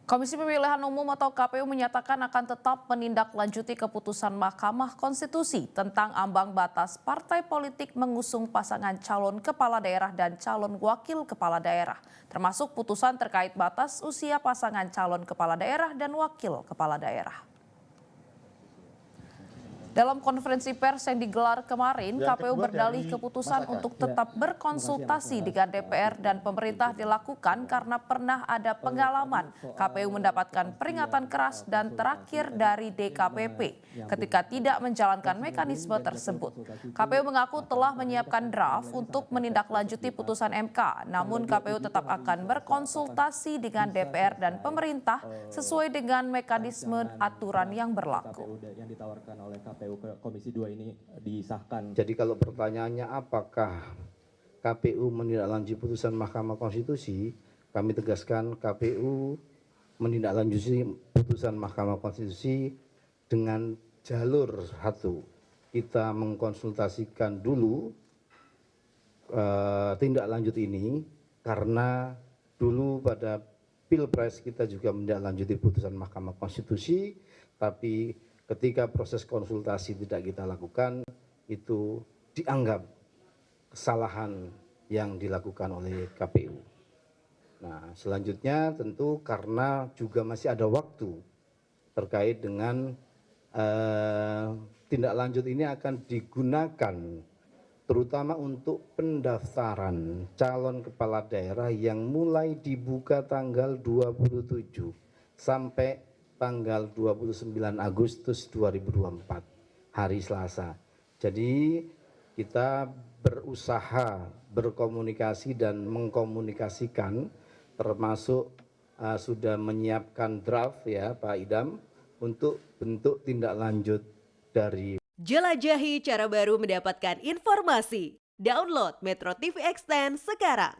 Komisi Pemilihan Umum atau KPU menyatakan akan tetap menindaklanjuti keputusan Mahkamah Konstitusi tentang ambang batas partai politik mengusung pasangan calon kepala daerah dan calon wakil kepala daerah, termasuk putusan terkait batas usia pasangan calon kepala daerah dan wakil kepala daerah. Dalam konferensi pers yang digelar kemarin, KPU berdalih keputusan untuk tetap berkonsultasi dengan DPR dan pemerintah dilakukan karena pernah ada pengalaman KPU mendapatkan peringatan keras dan terakhir dari DKPP ketika tidak menjalankan mekanisme tersebut. KPU mengaku telah menyiapkan draft untuk menindaklanjuti putusan MK, namun KPU tetap akan berkonsultasi dengan DPR dan pemerintah sesuai dengan mekanisme aturan yang berlaku. Yang ditawarkan oleh KPU ke Komisi 2 ini disahkan. Jadi kalau pertanyaannya apakah KPU menindaklanjuti putusan Mahkamah Konstitusi, kami tegaskan KPU menindaklanjuti putusan Mahkamah Konstitusi dengan jalur satu. Kita mengkonsultasikan dulu tindak lanjut ini karena dulu pada Pilpres kita juga menindaklanjuti putusan Mahkamah Konstitusi, tapi ketika proses konsultasi tidak kita lakukan, itu dianggap kesalahan yang dilakukan oleh KPU. Nah, selanjutnya tentu karena juga masih ada waktu terkait dengan tindak lanjut ini akan digunakan terutama untuk pendaftaran calon kepala daerah yang mulai dibuka tanggal 27 sampai tanggal 29 Agustus 2024, hari Selasa. Jadi kita berusaha berkomunikasi dan mengkomunikasikan, termasuk sudah menyiapkan draft ya Pak Idam, untuk bentuk tindak lanjut dari. Jelajahi cara baru mendapatkan informasi. Download Metro TV Extend sekarang.